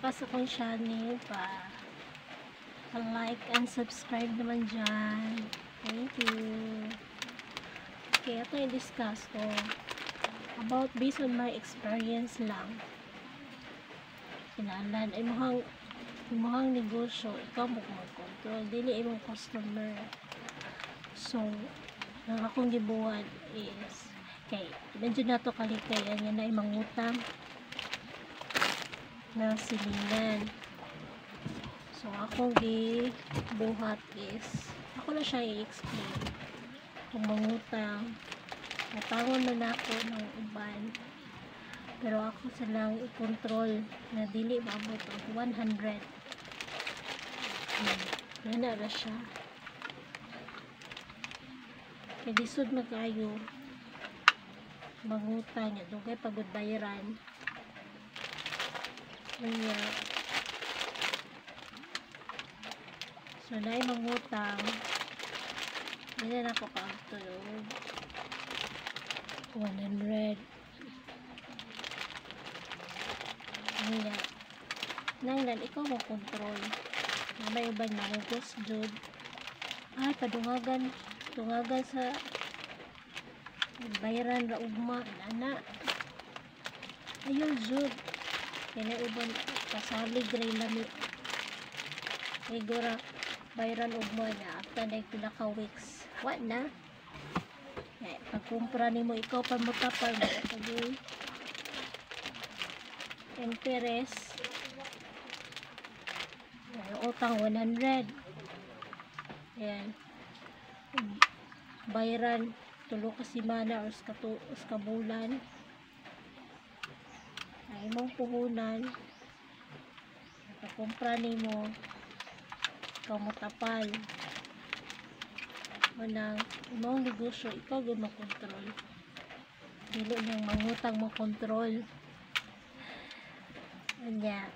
ka sa akong channel like and subscribe naman dyan. Thank you. Okay, ito yung discuss ko about based on my experience lang. Kinalan ay muhang negosyo, ikaw mo control, dili imong customer. So ang akong gibuhat is kay medyo nato kalikayan yan na imong utang na silingan. So akong gibuhat is ako na siya i-explain kung mangutang natangon man ako ng uban, pero ako silang i-control na dili maabot og 100. Yan na siya. Kaya disod na kayo mangutang niya dugay pagod bayaran. Kaya so na mangutang hindi na ako kaagtulog 100. Kaya nanglan ikaw mo control na may uban mahugos jud ay padungagan sa bayaran ra ugma ana ayaw jud kaya uban pasalig ray lami igora bayaran ugma na after na pila ka weeks what na pagkumpra nimo ikaw pa mo tapal mo kagi interest utang 100 ayan bayaran tulo ka semana or ska bulan ay imong puhunan pagkumpra nimo ikaw mo tapal manang imong negosyo ikaw gyud mo control dili nang mangutang mo control anya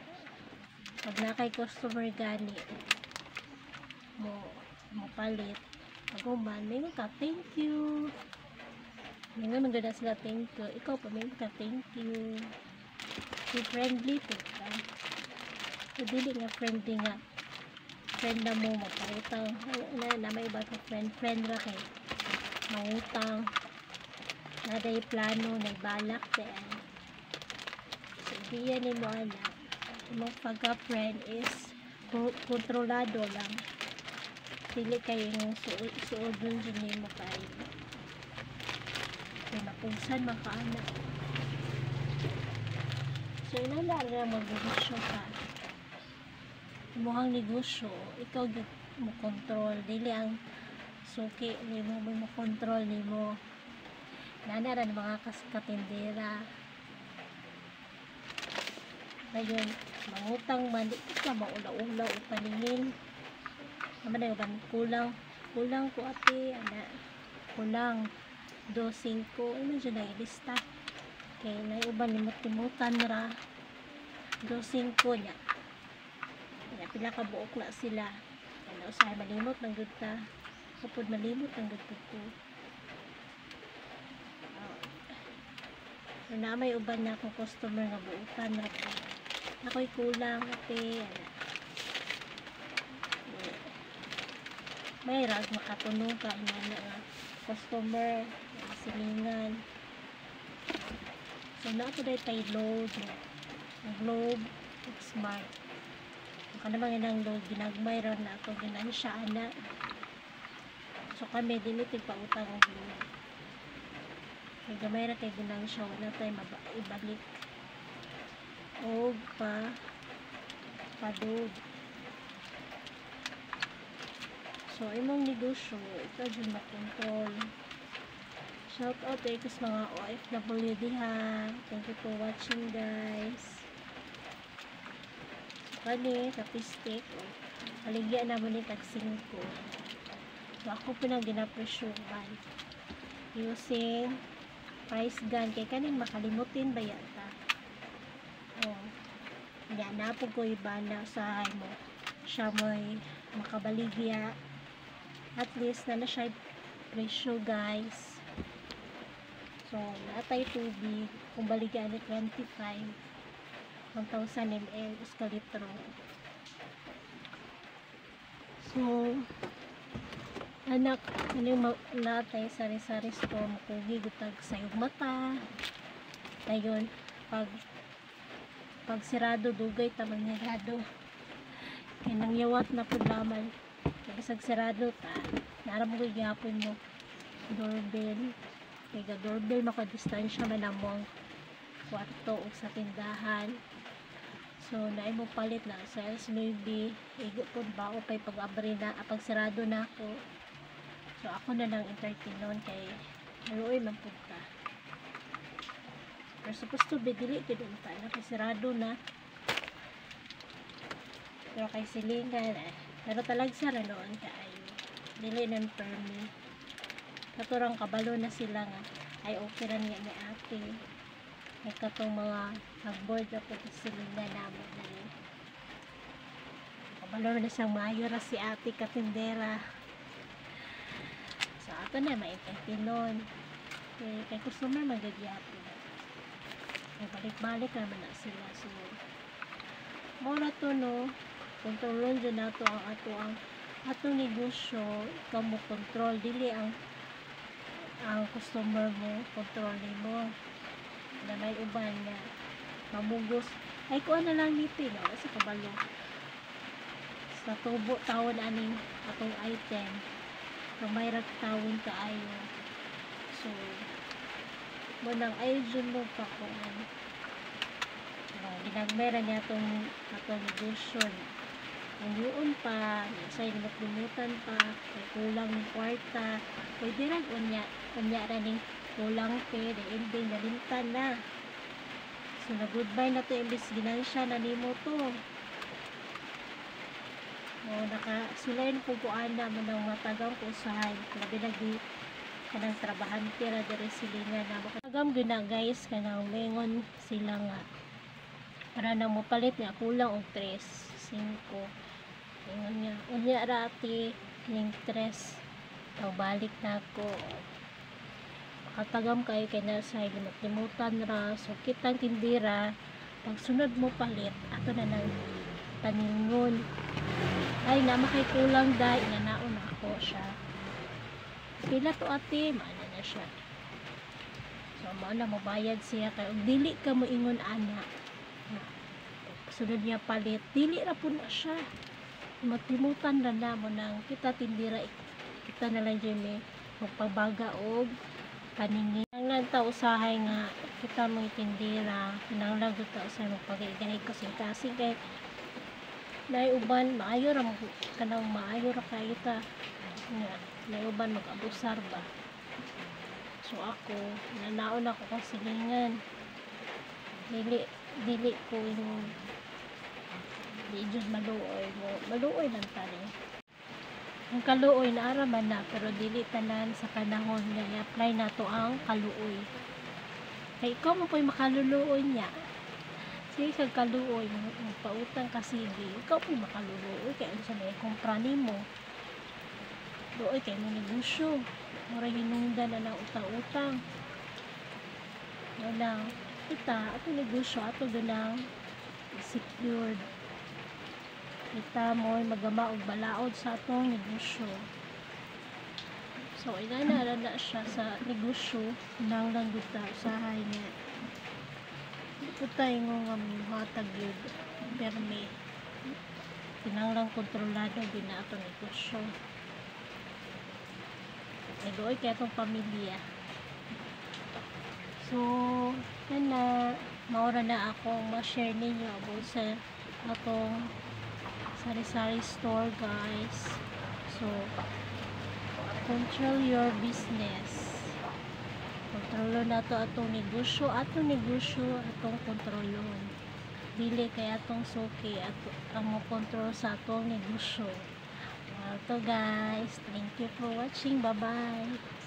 pag nakay customer gani mo palit aguman may ka thank you nga maganda sila thank you ikaw pa may ka thank you be friendly po ka so dili nga friendly nga friend na mo magpautang na may iba ka friend ra kay mangutang na day plano na balak din so diyan ni mo ana imong pagka-friend is kontrolado lang dili kayo yung suodon dyan mo kayo kaya napungsan makaanak so inandaan na mag-negosyo ka muhang negosyo ikaw mo control dili ang suki ni mo control ni mo nanaran mga katindera ngayon mangutang man di ka maula-ula o paningin naman na yung kulang ko ate ana kulang 2.5 ano dyan na ilista kaya na uban limot-limutan ra 2.5 nya pila ka buok na sila ano usahay malimot ng good ta kapod malimot ng good ko na may uban na akong customer nga buukan ra ko ako'y kulang ate may rag makatunog ka nga customer silingan so na ako dahi tayo load globe smart ka naman inang load ginagmay ron na ako ginansya ana so kami dilitig pa utang ang globe may gamay ra kay ginansya wala tayo ibalik o padod so imong negosyo ito dyan makontrol shout out to ikas mga OFW diha thank you for watching guys kani kapistik aligya na mo ni tag 5 so ako pinang ginapresyuhan using price gun kay kaning makalimutin ba yata yan na po ko ibana sa mo siya mo'y makabaligya at least na siya presyo guys so natay tubig kung baligyan ni 25 1,000 ml iskalitro. So anak, ano yung natay sari-sari store, makugi gutag sayog mata dayon pag sirado dugay tamang nirado kaya nangyawat na pudlaman pag sirado ta naram ko gyapon mo doorbell kaya doorbell makadistansya man among kwarto o sa tindahan. So naay mo palit na sa maybe igo po ba o pag abri na pag sirado na ako. So ako na lang entertain nun kay haluoy man pud ta. Pero supposed to be dili gid unta na kay sirado na. Pero kay silingan pero talag sa ra noon kaayo. Dili nan permi. Katurang kabalo na sila nga ay okay ra niya ni ate. Ay katong mga nagboard na po silingan namo dali. Kabalo na siyang maayo ra si ate katindera. So ato na ma-entertain nun. Kay customer magagyapon. Balik-balik naman na sila. So mura to no, kontrolon dyan nato ang atong negosyo. Ikaw mo control, dili ang customer mo, kontrolin mo na may uban na mamugos ay kuha na lang nito no? Sa kabalo sa tubo tawon aning atong item kamay rag tawon kaayo. So munang ay dyan mo pa kung ginagmera niya atong negosyo ang yun pa sa'yo limutan pa kay kulang ng kwarta pwede rin unya rin kulang pe hindi nalintan na. So na goodbye na to imbis ginansya na nimo to nakasulayin po kuan na mo ng matagang kusahay labi lagi kanang trabahante ra diri silingan na makatagam gyud na guys kanang mengon sila nga para na mo palit nga kulang og 3 5 ingon niya unya ra ati ning 3 balik na ako makatagam kayo kay nasa limutan ra so kitang tindira pag sunod mo palit ato na nang taningon ay na makay kulang dai nga naon ako siya pila to ate maana na siya. So mao na mabayad siya kay og dili ka mo ingon ana sunod niya palit dili ra pud na siya matimutan na mo nang kita tindira kita na lang dyan magpabaga og paningin nang ta usahay nga kita mo itindira kinahanglan gud ta usahay magpagay ko sa kasi kay nay uban maayo ra kanang maayo ra kay ta nga nay uban mag-abusar ba. So ako nanaon ako kang silingan dili ko yung di jud maluoy lang tani ang kaluoy na araman na pero dili tanan sa panahon nga i-apply nato ang kaluoy kay ikaw mo po'y makaluluoy niya sige kag kaluoy magpautang ka sige ikaw po'y makaluluoy kaya ano sa may kumpra nimo luoy kay mo negosyo mura hinungdan na ng utang-utang wala kita ato negosyo ato ganang secured kita mo magama og balaod sa atong negosyo. So inana na siya sa negosyo nang lang kita usahay nga putay ngo nga matag yun permi kinanglang kontrolado din na atong negosyo nagoy kaya atong pamilya. So yan na maura na ako ma-share ninyo about sa atong sari-sari store guys. So control your business, kontrolo na to atong negosyo atong kontrolon dili kay atong suki ang mo control sa atong negosyo. Well to guys, thank you for watching, bye bye.